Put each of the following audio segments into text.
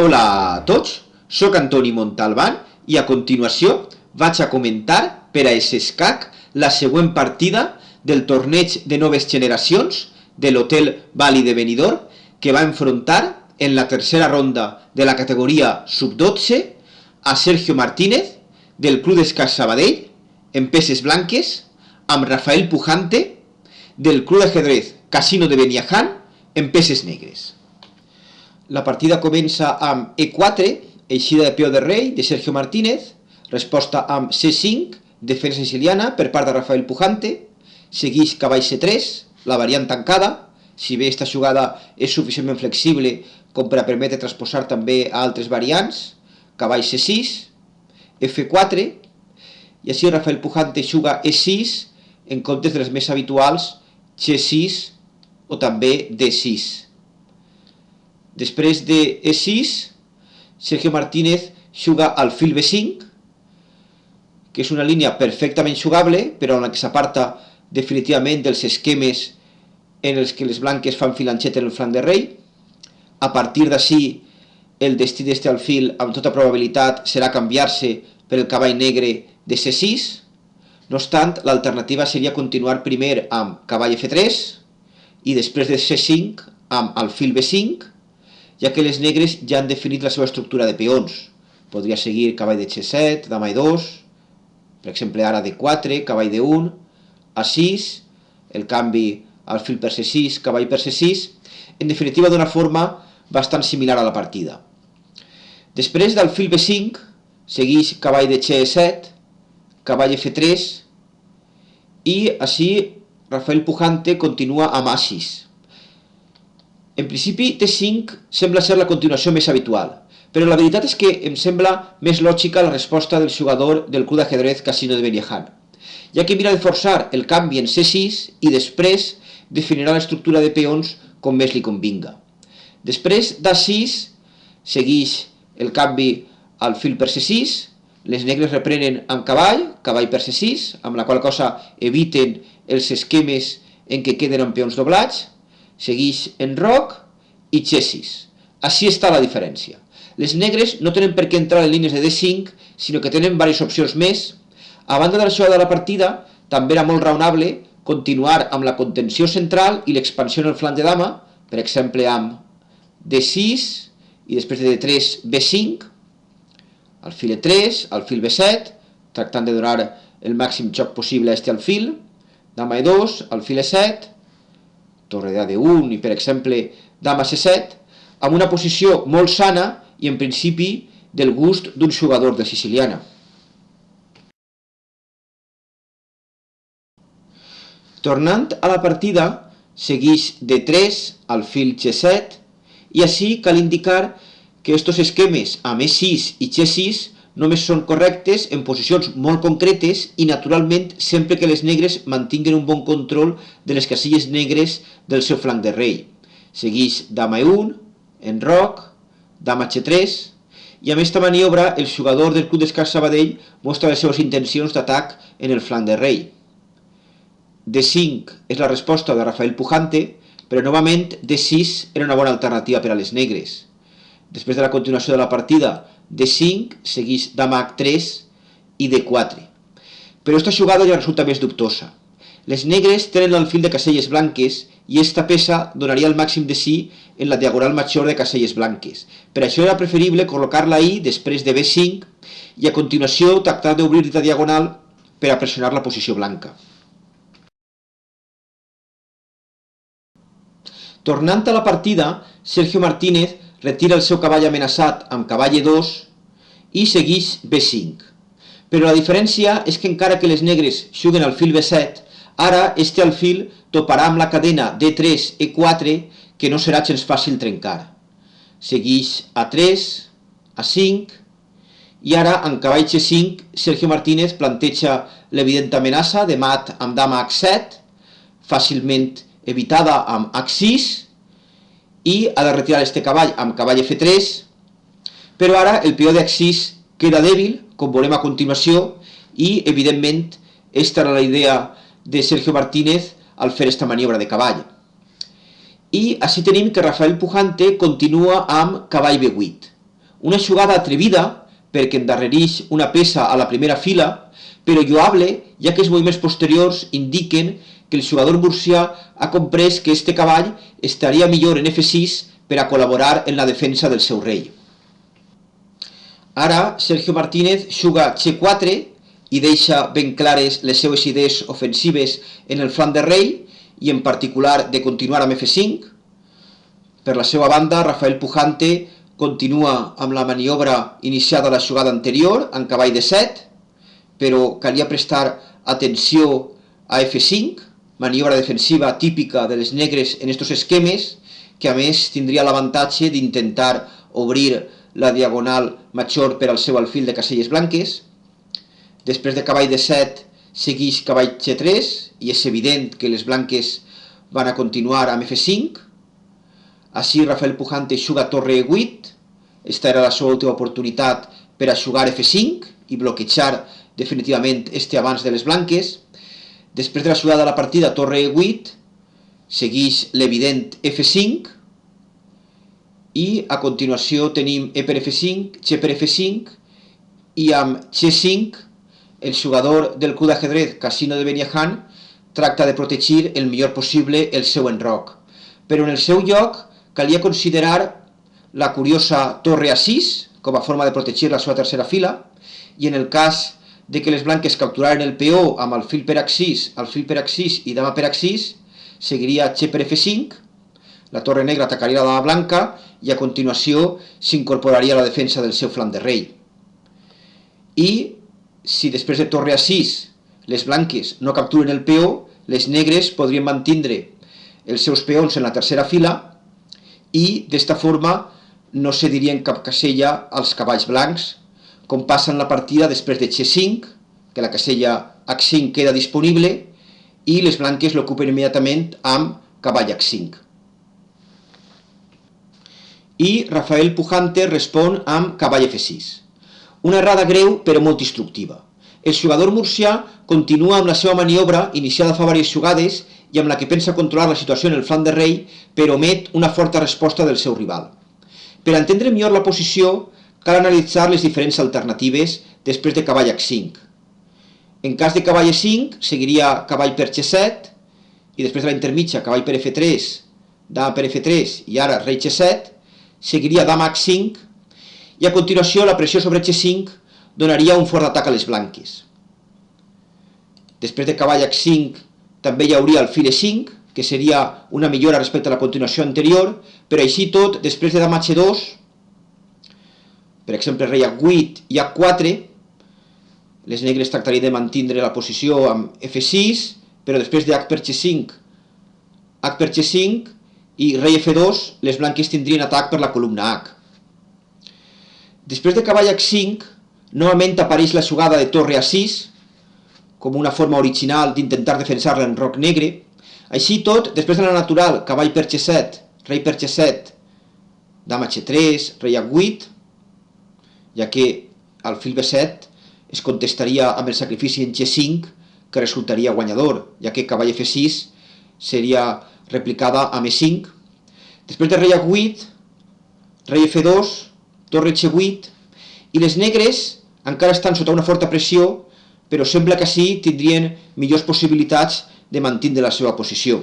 Hola a tots, soc Antoni Montalbán i a continuació vaig a comentar per a Escac la següent partida del torneig de noves generacions de l'Hotel Valley de Benidorm que va enfrontar en la tercera ronda de la categoria sub-12 a Sergio Martínez del Club d'Escac Sabadell en peces blanques amb Rafael Pujante del Club d'Ajedrez Casino de Beniaján en peces negres. La partida comença amb E4, eixida de peó de rei de Sergio Martínez, resposta amb C5, defensa siciliana per part de Rafael Pujante, segueix cavall C3, la variant tancada, si bé aquesta jugada és suficientment flexible com per a permetre transposar també a altres variants, cavall C6, F4, i així Rafael Pujante juga E6 en comptes de les més habituals G6 o també D6. Després de E6, Sergio Martínez juga alfil B5, que és una línia perfectament jugable, però en la que s'aparta definitivament dels esquemes en els que les blanques fan filanchet en el flanc de rei. A partir d'ací, el destí d'este alfil, amb tota probabilitat, serà canviar-se per el cavall negre de C6. No obstant, l'alternativa seria continuar primer amb cavall F3 i després de C5 amb alfil B5, ja que les negres ja han definit la seva estructura de peons. Podria seguir cavall de G7, dama E2, per exemple ara D4, cavall D1, A6, el canvi alfil per C6, cavall per C6, en definitiva d'una forma bastant similar a la partida. Després d'alfil B5, segueix cavall de G7, cavall F3, i així Rafael Pujante continua amb A6. En principi, T5 sembla ser la continuació més habitual, però la veritat és que em sembla més lògica la resposta del jugador del Club d'Ajedrez Casino de Beniaján, ja que mira de forçar el canvi en C6 i després definirà l'estructura de peons com més li convinga. Després d'A6 segueix el canvi alfil per C6, les negres reprenen amb cavall, cavall per C6, amb la qual cosa eviten els esquemes en què queden amb peons doblats, segueix en roc i G6. Així està la diferència. Les negres no tenen per què entrar en línies de D5, sinó que tenen diverses opcions més. A banda de la jugada de la partida, també era molt raonable continuar amb la contenció central i l'expansió en el flanc de dama, per exemple amb D6 i després de D3 B5, alfil E3, alfil B7, tractant de donar el màxim xoc possible a este alfil, dama E2, alfil E7, torre de D1 i, per exemple, dama C7, amb una posició molt sana i, en principi, del gust d'un jugador de siciliana. Tornant a la partida, segueix D3, alfil G7, i així cal indicar que aquests esquemes amb E6 i G6 només són correctes en posicions molt concretes i, naturalment, sempre que les negres mantinguen un bon control de les casilles negres del seu flanc de rei. Segueix dama E1, en roc, dama G3, i amb aquesta maniobra el jugador del Club d'Escac Sabadell mostra les seves intencions d'atac en el flanc de rei. D5 és la resposta de Rafael Pujante, però novament D6 era una bona alternativa per a les negres. Després de la continuació de la partida, D5 segueix dama H3 i D4. Però aquesta jugada ja resulta més dubtosa. Les negres tenen l'alfil de caselles blanques i aquesta peça donaria el màxim de sí en la diagonal major de caselles blanques. Per això era preferible col·locar-la ahí després de B5 i a continuació tractar d'obrir dita diagonal per a pressionar la posició blanca. Tornant a la partida, Sergio Martínez retira el seu cavall amenaçat amb cavall E2 i segueix B5. Però la diferència és que encara que les negres juguen alfil B7, ara este alfil toparà amb la cadena D3-E4 que no serà gens fàcil trencar. Segueix A3, A5 i ara amb cavall G5 Sergio Martínez planteja l'evident amenaça de mat amb dama H7, fàcilment evitada amb H6, i ha de retirar este cavall amb cavall F3, però ara el peó de H6 queda dèbil, com veurem a continuació, i evidentment esta era la idea de Sergio Martínez al fer esta maniobra de cavall. I així tenim que Rafael Pujante continua amb cavall B8. Una jugada atrevida perquè endarrereix una peça a la primera fila, però lloable ja que els moviments posteriors indiquen que el jugador murcià ha comprès que este cavall estaria millor en F6 per a col·laborar en la defensa del seu rei. Ara Sergio Martínez juga G4 i deixa ben clares les seues idees ofensives en el flanc de rei i en particular de continuar amb F5. Per la seva banda, Rafael Pujante continua amb la maniobra iniciada a la jugada anterior, amb cavall de 7, però calia prestar atenció a F5, maniobra defensiva típica de les negres en aquests esquemes, que a més tindria l'avantatge d'intentar obrir la diagonal major per al seu alfil de caselles blanques. Després de cavall de 7 segueix cavall G3 i és evident que les blanques van a continuar amb F5. Així Rafael Pujante juga torre E8, esta era la seva última oportunitat per a jugar F5 i bloquejar definitivament este avanç de les blanques. Després de la jugada de la partida torre E8 segueix l'evident F5 i a continuació tenim E per F5, G per F5 i amb G5 el jugador del club d'ajedrez Casino de Beniahan tracta de protegir el millor possible el seu enroc. Però en el seu lloc calia considerar la curiosa torre A6 com a forma de protegir la seva tercera fila i en el cas de que les blanques capturaren el peó amb alfil per H6, alfil per H6 i dama per H6, seguiria G per F5, la torre negra atacaria la dama blanca i a continuació s'incorporaria a la defensa del seu flanc de rei. I si després de torre A6 les blanques no capturen el peó, les negres podrien mantindre els seus peons en la tercera fila i d'esta forma no cedirien cap casella als cavalls blancs, com passa en la partida després de G5, que la casella H5 queda disponible i les blanques l'ocupen immediatament amb cavall H5. I Rafael Pujante respon amb cavall F6. Una errada greu però molt instructiva. El jugador murcià continua amb la seva maniobra iniciada fa diverses jugades i amb la que pensa controlar la situació en el flanc de rei, però omet una forta resposta del seu rival. Per entendre millor la posició, cal analitzar les diferents alternatives després de cavall H5. En cas de cavall E5, seguiria cavall per G7, i després de la intermitja cavall per F3, dama per F3 i ara rei G7, seguiria dama H5, i a continuació la pressió sobre G5 donaria un fort atac a les blanques. Després de cavall H5 també hi hauria alfil E5, que seria una millora respecte a la continuació anterior, però així tot, després de dama H2, per exemple rei H8 i H4, les negres tractarien de mantindre la posició amb F6, però després de H per G5, H per G5 i rei F2, les blanques tindrien atac per la columna H. Després de cavall H5, novament apareix la jugada de torre A6, com una forma original d'intentar defensar l'enroc negre. Així tot, després de la natural, cavall per G7, rei per G7, dama H3, rei H8, ja que alfil B7 es contestaria amb el sacrifici en G5, que resultaria guanyador, ja que cavall F6 seria replicada amb E5. Després de rei H8, rei F2, torre H8, i les negres encara estan sota una forta pressió, però sembla que així tindrien millors possibilitats de mantindre la seva posició.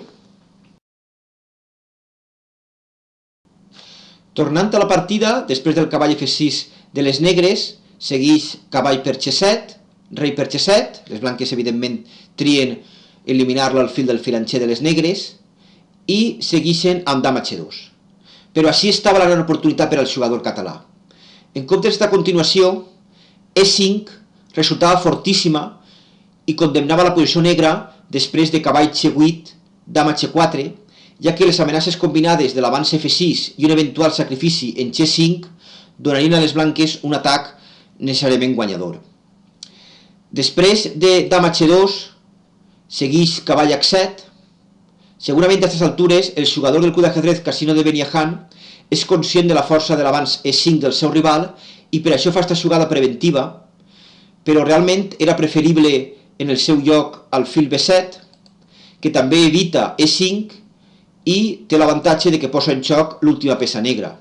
Tornant a la partida, després del cavall F6 de les negres, segueix cavall per G7, rei per G7, les blanques evidentment trien eliminar l'alfil del filanxer de les negres, i segueixen amb dama H2. Però així estava la gran oportunitat per al jugador català. En comptes d'esta continuació, E5 resultava fortíssima i condemnava la posició negra després de cavall G8, dama H4, ja que les amenaces combinades de l'avanç F6 i un eventual sacrifici en G5 donarien a les blanques un atac necessàriament guanyador. Després de dama H2, segueix cavall H7. Segurament a aquestes altures el jugador del club d'ajedrez Casino de Beniahan és conscient de la força de l'avanç E5 del seu rival i per això fa aquesta jugada preventiva, però realment era preferible en el seu lloc alfil B7, que també evita E5 i té l'avantatge de que posa en joc l'última peça negra.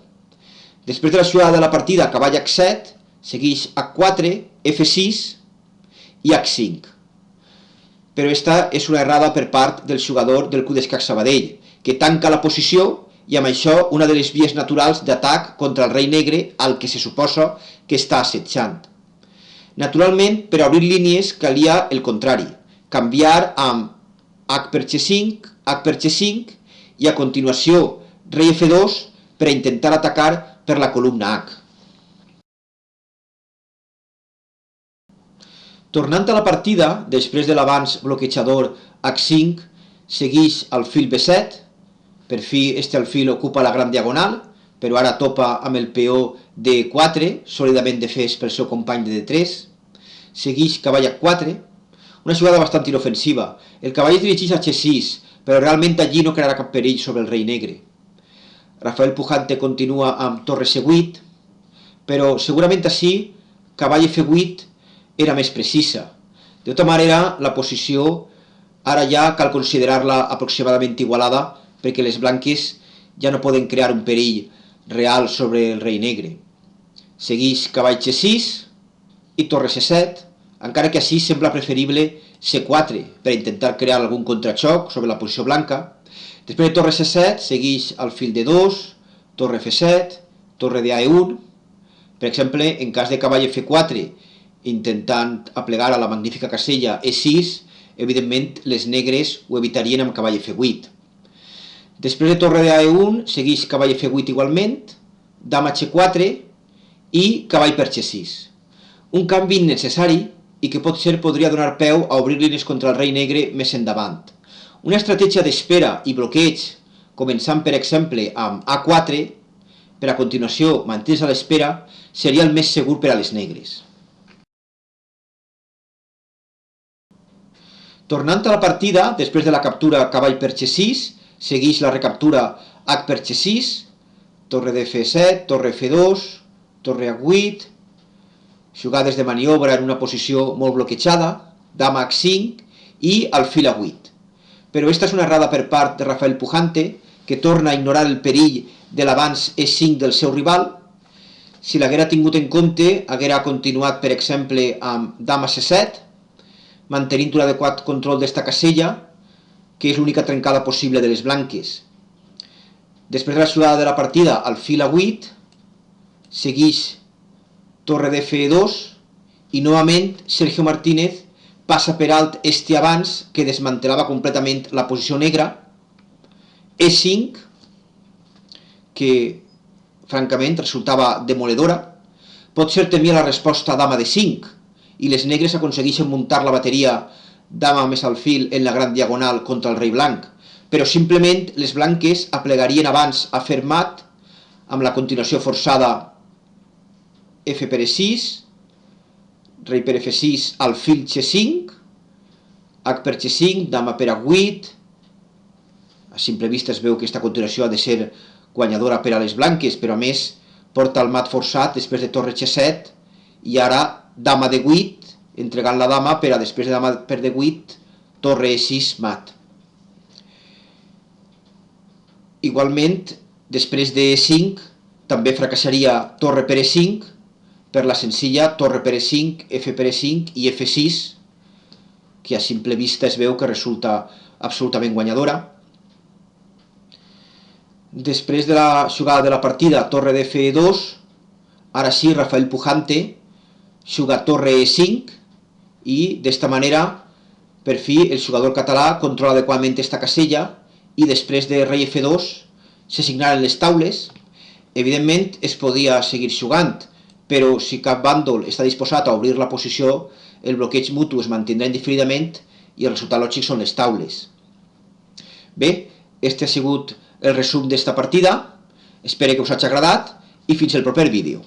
Després de la jugada de la partida, cavall H7, segueix H4, F6 i H5. Però esta és una errada per part del jugador del Club d'Escacs Sabadell, que tanca la posició i amb això una de les vies naturals d'atac contra el rei negre al que se suposa que està assetjant. Naturalment, per obrir línies calia el contrari, canviar amb H per G5, H per G5 i a continuació rei F2 per a intentar atacar per la columna H. Tornant a la partida, després de l'avanç bloquejador H5, segueix alfil B7, per fi este alfil ocupa la gran diagonal, però ara topa amb el peó D4, sòlidament defès pel seu company de D3, segueix cavall H4, una jugada bastant inofensiva. El cavall es dirigeix a G6, però realment allí no crearà cap perill sobre el rei negre. Rafael Pujante continua amb torre C8, però segurament així cavall F8 era més precisa. De tota manera, la posició ara ja cal considerar-la aproximadament igualada perquè les blanques ja no poden crear un perill real sobre el rei negre. Segueix cavall G6 i torre C7, encara que així sembla preferible C4 per intentar crear algun contraxoc sobre la posició blanca. Després de torre C7 segueix alfil D2, torre F7, torre de A1. Per exemple, en cas de cavall F4 intentant aplegar a la magnífica casella E6, evidentment les negres ho evitarien amb cavall F8. Després de torre de A1 segueix cavall F8 igualment, dama H4 i cavall per G6. Un canvi innecessari i que podria donar peu a obrir línies contra el rei negre més endavant. Una estratègia d'espera i bloqueig, començant per exemple amb A4, per a continuació mantens a l'espera, seria el més segur per a les negres. Tornant a la partida, després de la captura cavall per G6, segueix la recaptura H per G6, torre de F7, torre F2, torre H8, jugades de maniobra en una posició molt bloquejada, dama H5 i alfil A8. Però aquesta és una errada per part de Rafael Pujante, que torna a ignorar el perill de l'avanç E5 del seu rival. Si l'haguera tingut en compte, haguera continuat, per exemple, amb dama C7, mantenint un adequat control d'esta casella, que és l'única trencada possible de les blanques. Després de la jugada de la partida, alfil A8, segueix torre de F2 i novament Sergio Martínez passa per alt este avanç que desmantelava completament la posició negra. E5, que francament resultava demoledora. Potser temia la resposta dama D5 i les negres aconsegueixen muntar la bateria dama més alfil en la gran diagonal contra el rei blanc, però simplement les blanques aplegarien abans a fer mat amb la continuació forçada F per E6, rei per F6, alfil G5, H per G5, dama per H8. A simple vista es veu que aquesta continuació ha de ser guanyadora per a les blanques, però a més porta el mat forçat després de torre G7 i ara dama D8, entregant la dama per a després de dama per D8, torre E6 mat. Igualment, després de E5, també fracassaria torre per E5, per la senzilla torre per E5, F per E5 i F6, que a simple vista es veu que resulta absolutament guanyadora. Després de la jugada de la partida, torre de F2, ara sí, Rafael Pujante juga torre E5 i d'esta manera, per fi, el jugador català controla adequadament esta casella i després de rei F2 se signaren les taules. Evidentment es podia seguir jugant, però si cap bàndol està disposat a obrir la posició, el bloqueig mutu es mantindrà indefinidament i el resultat lògic són les taules. Bé, este ha sigut el resum d'esta partida, espero que us hagi agradat i fins el proper vídeo.